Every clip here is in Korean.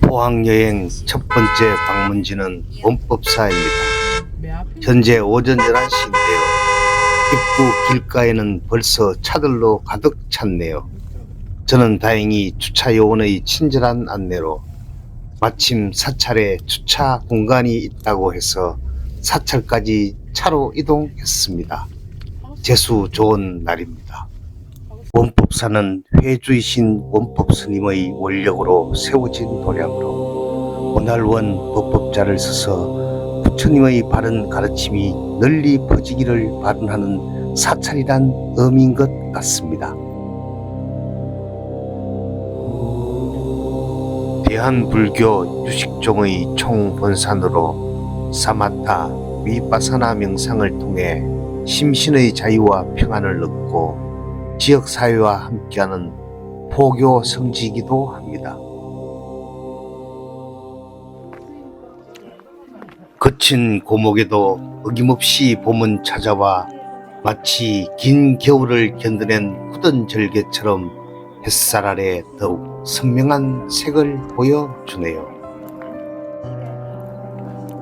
포항여행 첫 번째 방문지는 원법사입니다. 현재 오전 11시인데요. 입구 길가에는 벌써 차들로 가득 찼네요. 저는 다행히 주차 요원의 친절한 안내로 마침 사찰에 주차 공간이 있다고 해서 사찰까지 차로 이동했습니다. 재수 좋은 날입니다. 원법사는 회주이신 원법스님의 원력으로 세워진 도량으로 오날원 법법자를 써서 부처님의 바른 가르침이 널리 퍼지기를 바람하는 사찰이란 의미인 것 같습니다. 대한불교 유식종의 총본산으로 사마타 위파사나 명상을 통해 심신의 자유와 평안을 얻고 지역사회와 함께하는 포교 성지이기도 합니다. 거친 고목에도 어김없이 봄은 찾아와 마치 긴 겨울을 견뎌낸 굳은 절개처럼 햇살 아래 더욱 선명한 색을 보여주네요.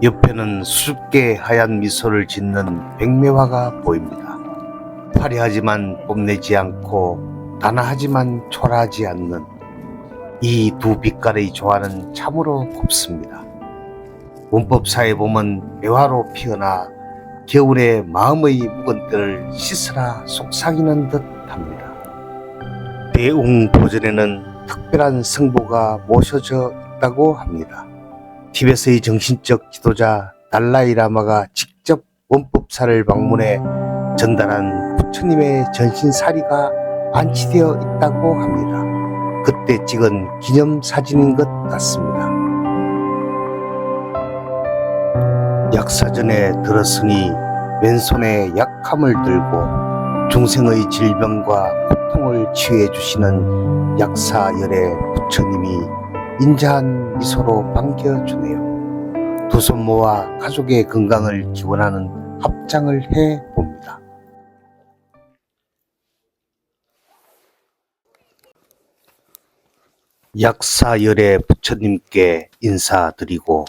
옆에는 수줍게 하얀 미소를 짓는 백매화가 보입니다. 화려하지만 뽐내지 않고 단아하지만 초라하지 않는 이 두 빛깔의 조화는 참으로 곱습니다. 원법사에 보면 매화로 피어나 겨울에 마음의 묵은 때를 씻으라 속삭이는 듯 합니다. 대웅보전에는 특별한 성보가 모셔져 있다고 합니다. 티베트의 정신적 지도자 달라이라마가 직접 원법사를 방문해 전달한 부처님의 전신사리가 안치되어 있다고 합니다. 그때 찍은 기념사진인 것 같습니다. 약사전에 들었으니 왼손에 약함을 들고 중생의 질병과 고통을 치유해 주시는 약사열의 부처님이 인자한 미소로 반겨주네요. 두 손 모아 가족의 건강을 기원하는 합장을 해봅니다. 약사열의 부처님께 인사드리고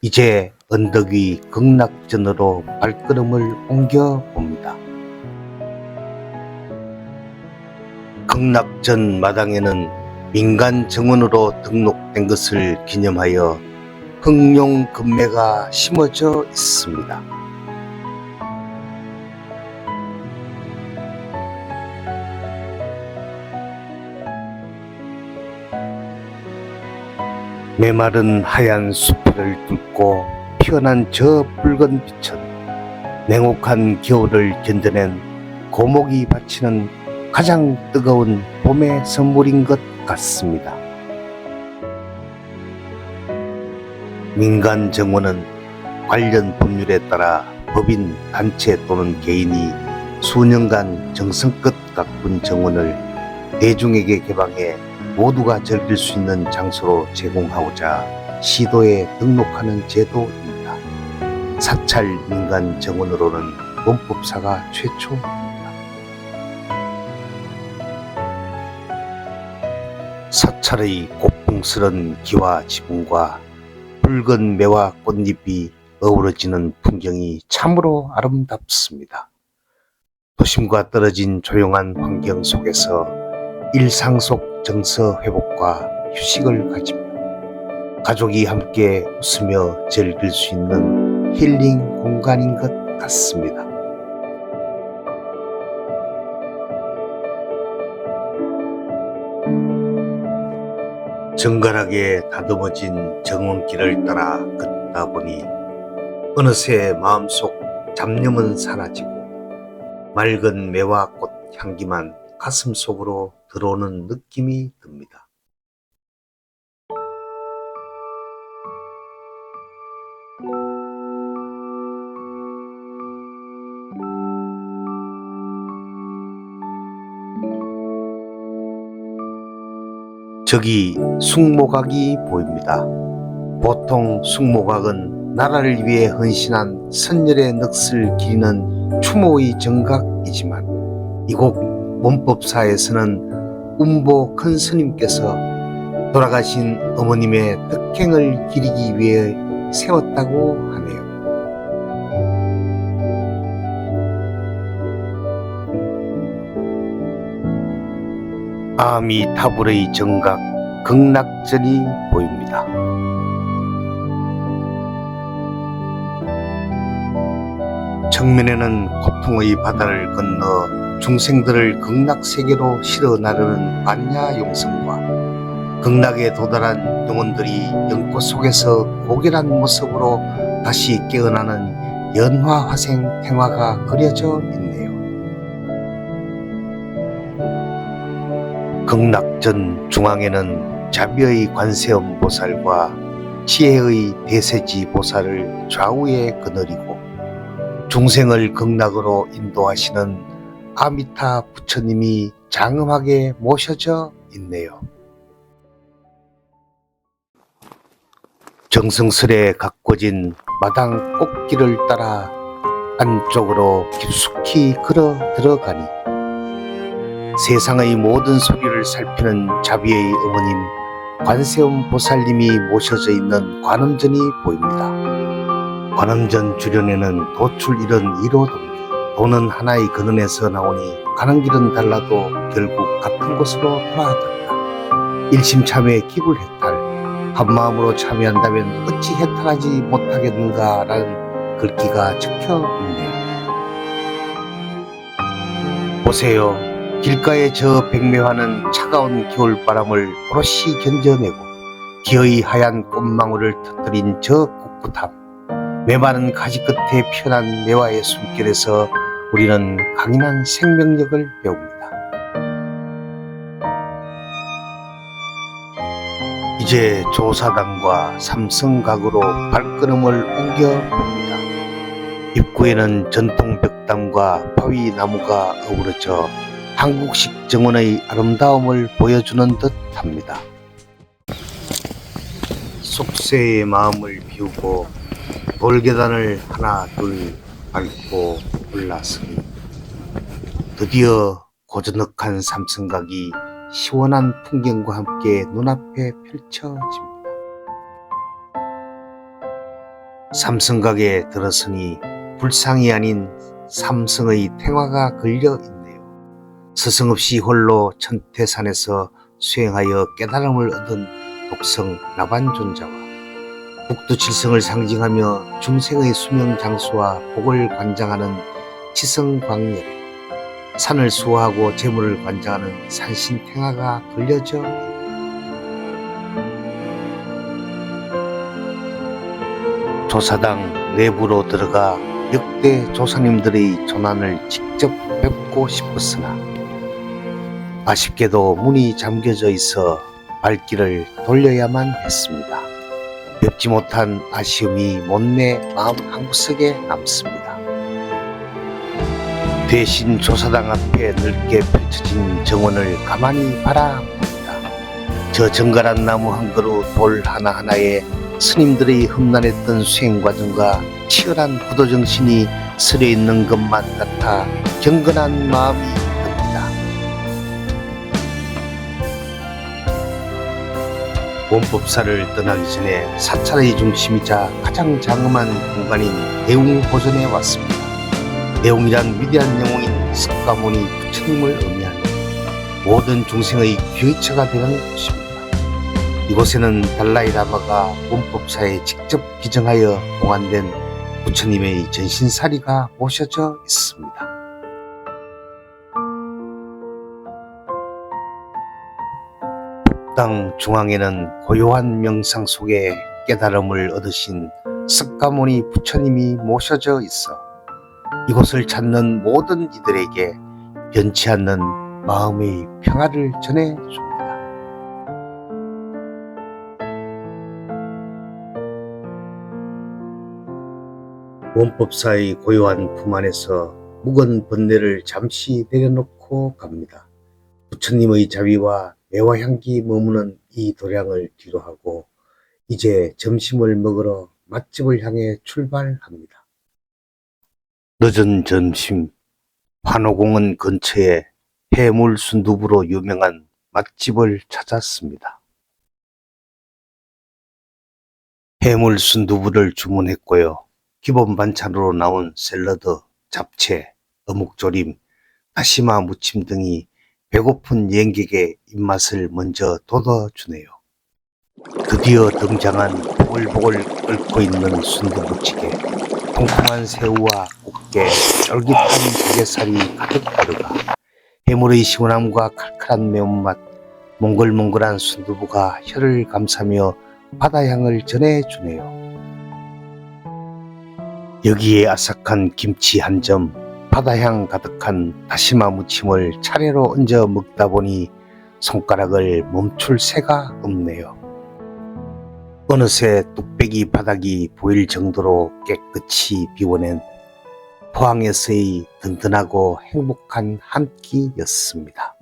이제 언덕 위 극락전으로 발걸음을 옮겨봅니다. 극락전 마당에는 민간 정원으로 등록된 것을 기념하여 흑룡 금매가 심어져 있습니다. 메마른 하얀 수풀을 뚫고 피어난 저 붉은 빛은 냉혹한 겨울을 견뎌낸 고목이 바치는 가장 뜨거운 봄의 선물인 것 같습니다. 민간 정원은 관련 법률에 따라 법인, 단체 또는 개인이 수년간 정성껏 가꾼 정원을 대중에게 개방해 모두가 즐길 수 있는 장소로 제공하고자 시도에 등록하는 제도입니다. 사찰 민간 정원으로는 원법사가 최초입니다. 사찰의 고풍스런 기와 지붕과 붉은 매화 꽃잎이 어우러지는 풍경이 참으로 아름답습니다. 도심과 떨어진 조용한 환경 속에서 일상 속 정서 회복과 휴식을 가지며 가족이 함께 웃으며 즐길 수 있는 힐링 공간인 것 같습니다. 정갈하게 다듬어진 정원길을 따라 걷다 보니 어느새 마음속 잡념은 사라지고 맑은 매화꽃 향기만 가슴 속으로 들어오는 느낌이 듭니다. 저기 숭모각이 보입니다. 보통 숭모각은 나라를 위해 헌신한 선열의 넋을 기리는 추모의 정각이지만 이곳 원법사에서는 운보 큰 스님께서 돌아가신 어머님의 덕행을 기리기 위해 세웠다고 하네요. 아미타불의 정각 극락전이 보입니다. 정면에는 고통의 바다를 건너 중생들을 극락세계로 실어 나르는 반야용성과 극락에 도달한 영혼들이 연꽃 속에서 고결한 모습으로 다시 깨어나는 연화화생 탱화가 그려져 있네요. 극락전 중앙에는 자비의 관세음 보살과 지혜의 대세지 보살을 좌우에 거느리고 중생을 극락으로 인도하시는 아미타 부처님이 장엄하게 모셔져 있네요. 정성스레 가꿔진 마당 꽃길을 따라 안쪽으로 깊숙이 걸어 들어가니 세상의 모든 소리를 살피는 자비의 어머님 관세음 보살님이 모셔져 있는 관음전이 보입니다. 관음전 주변에는 도출 이른 1호 동기, 도는 하나의 근원에서 나오니 가는 길은 달라도 결국 같은 곳으로 돌아간다. 일심참회 기불해탈, 한마음으로 참여한다면 어찌 해탈하지 못하겠는가라는 글귀가 적혀 있네요. 보세요. 길가의 저 백매화는 차가운 겨울바람을 오롯이 견뎌내고 기어이 하얀 꽃망울을 터뜨린 저 꿋꿋함, 메마른 가지 끝에 피어난 매화의 숨결에서 우리는 강인한 생명력을 배웁니다. 이제 조사당과 삼성각으로 발걸음을 옮겨봅니다. 입구에는 전통 벽담과 바위나무가 어우러져 한국식 정원의 아름다움을 보여주는 듯 합니다. 속세의 마음을 비우고 돌계단을 하나 둘 밟고 올라서니 드디어 고즈넉한 삼성각이 시원한 풍경과 함께 눈앞에 펼쳐집니다. 삼성각에 들어서니 불상이 아닌 삼성의 탱화가 걸려 있네요. 스승 없이 홀로 천태산에서 수행하여 깨달음을 얻은 독성 나반존자와 북두칠성을 상징하며 중생의 수명 장수와 복을 관장하는 치성광열에 산을 수호하고 재물을 관장하는 산신탱화가 걸려져 있다. 조사당 내부로 들어가 역대 조사님들의 조난을 직접 뵙고 싶었으나 아쉽게도 문이 잠겨져 있어 발길을 돌려야만 했습니다. 뵙지 못한 아쉬움이 못내 마음 한구석에 남습니다. 대신 조사당 앞에 넓게 펼쳐진 정원을 가만히 바라봅니다. 저 정갈한 나무 한 그루, 돌 하나하나에 스님들의 험난했던 수행 과정과 치열한 구도정신이 스려 있는 것만 같아 경건한 마음이 듭니다. 원법사를 떠나기 전에 사찰의 중심이자 가장 장엄한 공간인 대웅보전에 왔습니다. 대웅이란 위대한 영웅인 석가모니 부처님을 의미하며 모든 중생의 기회처가 되는 곳입니다. 이곳에는 달라이라마가 원법사에 직접 기증하여 봉안된 부처님의 전신사리가 모셔져 있습니다. 법당 중앙에는 고요한 명상 속에 깨달음을 얻으신 석가모니 부처님이 모셔져 있어 이곳을 찾는 모든 이들에게 변치 않는 마음의 평화를 전해줍니다. 원법사의 고요한 품 안에서 묵은 번뇌를 잠시 내려놓고 갑니다. 부처님의 자비와 매화향기 머무는 이 도량을 뒤로하고 이제 점심을 먹으러 맛집을 향해 출발합니다. 늦은 점심, 환호공원 근처에 해물 순두부로 유명한 맛집을 찾았습니다. 해물 순두부를 주문했고요. 기본 반찬으로 나온 샐러드, 잡채, 어묵조림, 다시마 무침 등이 배고픈 여행객의 입맛을 먼저 돋워주네요. 드디어 등장한 보글보글 끓고 있는 순두부찌개. 통통한 새우와 꽃게, 쫄깃한 조개살이 가득 들어가 해물의 시원함과 칼칼한 매운맛, 몽글몽글한 순두부가 혀를 감싸며 바다향을 전해주네요. 여기에 아삭한 김치 한 점, 바다향 가득한 다시마 무침을 차례로 얹어 먹다 보니 손가락을 멈출 새가 없네요. 어느새 뚝배기 바닥이 보일 정도로 깨끗이 비워낸 포항에서의 든든하고 행복한 한 끼였습니다.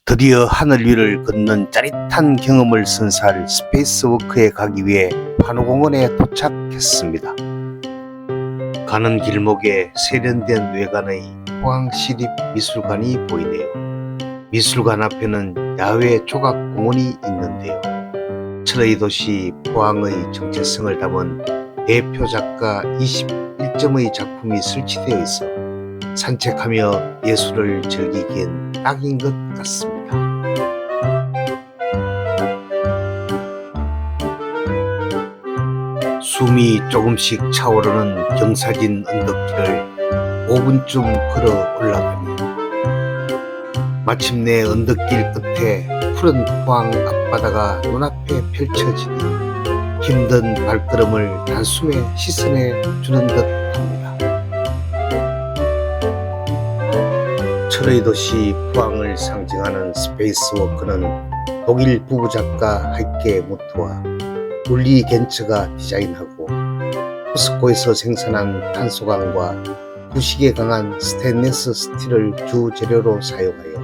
드디어 하늘 위를 걷는 짜릿한 경험을 선사할 스페이스워크에 가기 위해 판호공원에 도착했습니다. 가는 길목에 세련된 외관의 포항시립미술관이 보이네요. 미술관 앞에는 야외 조각공원이 있는데요. 철의 도시 포항의 정체성을 담은 대표 작가 21점의 작품이 설치되어 있어 산책하며 예술을 즐기기엔 딱인 것 같습니다. 숨이 조금씩 차오르는 경사진 언덕길을 5분쯤 걸어 올라가니 마침내 언덕길 끝에 푸른 포항 앞바다가 눈앞에 펼쳐지니 힘든 발걸음을 단숨에 씻어내 주는 듯 합니다. 철의 도시 포항을 상징하는 스페이스워크는 독일 부부 작가 하이케 무트와 울리 겐츠가 디자인하고 포스코에서 생산한 탄소광과 부식에 강한 스테인리스 스틸을 주 재료로 사용하여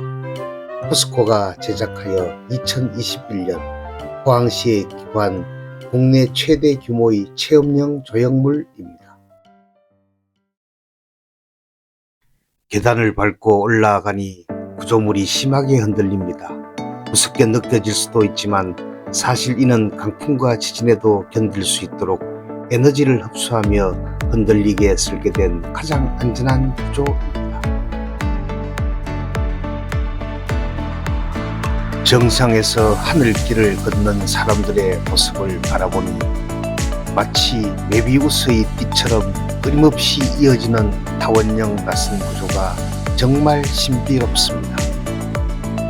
포스코가 제작하여 2021년 포항시에 기부한 국내 최대 규모의 체험형 조형물입니다. 계단을 밟고 올라가니 구조물이 심하게 흔들립니다. 우습게 느껴질 수도 있지만 사실 이는 강풍과 지진에도 견딜 수 있도록 에너지를 흡수하며 흔들리게 설계된 가장 안전한 구조입니다. 정상에서 하늘길을 걷는 사람들의 모습을 바라보니 마치 메비우스의 띠처럼 끊임없이 이어지는 타원형 낯선 구조가 정말 신비롭습니다.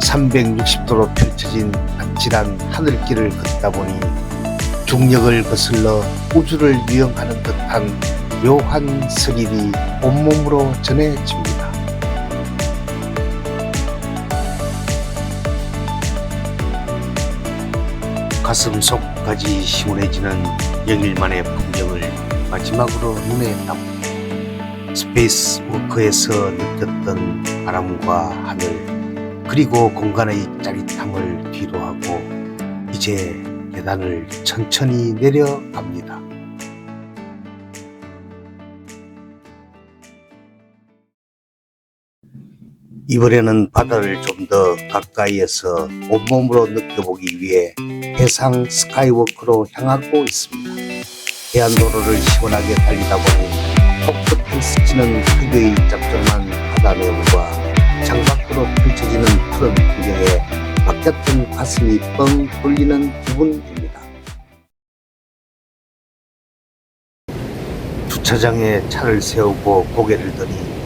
360도로 펼쳐진 아찔한 하늘길을 걷다 보니 중력을 거슬러 우주를 유영하는 듯한 묘한 스릴이 온몸으로 전해집니다. 가슴 속까지 시원해지는 영일만의 풍경을 마지막으로 눈에 담고 스페이스워크에서 느꼈던 바람과 하늘 그리고 공간의 짜릿함을 뒤로하고 이제 계단을 천천히 내려갑니다. 이번에는 바다를 좀 더 가까이에서 온몸으로 느껴보기 위해 해상 스카이워크로 향하고 있습니다. 해안도로를 시원하게 달리다 보니 코끝을 스치는 특유의 짭조름한 바다 내음과 창밖으로 펼쳐지는 푸른 풍경에 막혔던 가슴이 뻥 뚫리는 기분입니다. 주차장에 차를 세우고 고개를 드니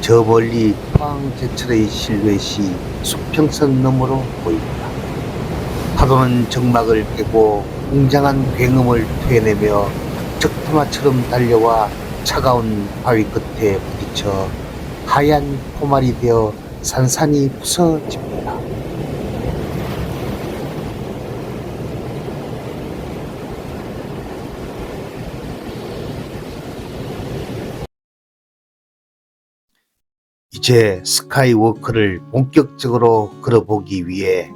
저 멀리 포항 제철의 실루엣이 수평선 너머로 보입니다. 파도는 정막을 깨고 웅장한 굉음을 토해내며 적토마처럼 달려와 차가운 바위 끝에 부딪혀 하얀 포말이 되어 산산이 부서집니다. 이제 스카이워크를 본격적으로 걸어보기 위해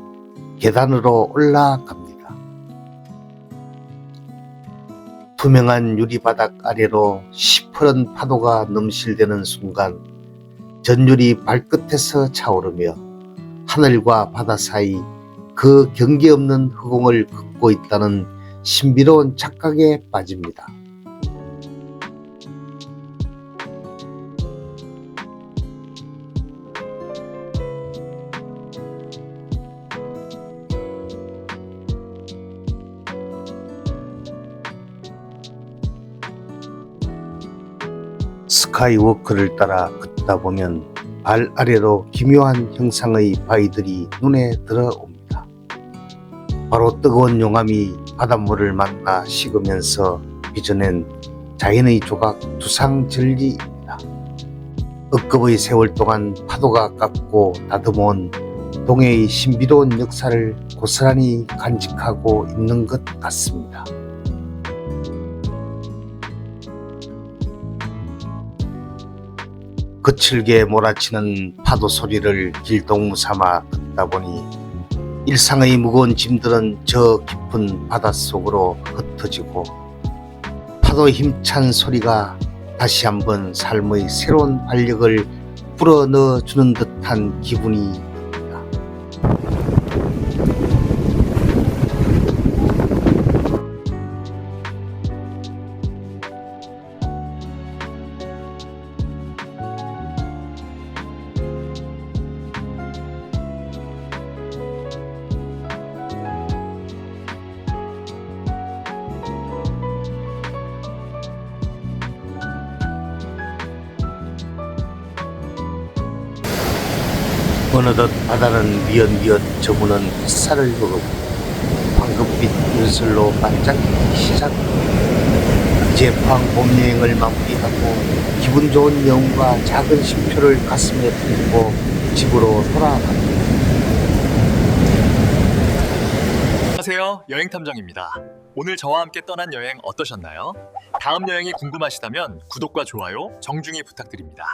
계단으로 올라갑니다. 투명한 유리바닥 아래로 시퍼런 파도가 넘실대는 순간 전율이 발끝에서 차오르며 하늘과 바다 사이 그 경계 없는 허공을 걷고 있다는 신비로운 착각에 빠집니다. 스카이워크를 따라 걷다 보면 발 아래로 기묘한 형상의 바위들이 눈에 들어옵니다. 바로 뜨거운 용암이 바닷물을 만나 식으면서 빚어낸 자연의 조각 두상절리입니다. 억겁의 세월 동안 파도가 깎고 다듬어온 동해의 신비로운 역사를 고스란히 간직하고 있는 것 같습니다. 거칠게 몰아치는 파도 소리를 길동무 삼아 듣다 보니 일상의 무거운 짐들은 저 깊은 바닷속으로 흩어지고 파도 힘찬 소리가 다시 한번 삶의 새로운 활력을 불어넣어 주는 듯한 기분이 듭니다. 어느덧 바다는 미연미연 저무는 햇살을 보고 황금빛 윤슬로 반짝이기 시작합니다. 이제 포항 봄여행을 마무리하고 기분 좋은 여운과 작은 쉼표를 가슴에 품고 집으로 돌아갑니다. 안녕하세요. 여행탐정입니다. 오늘 저와 함께 떠난 여행 어떠셨나요? 다음 여행이 궁금하시다면 구독과 좋아요 정중히 부탁드립니다.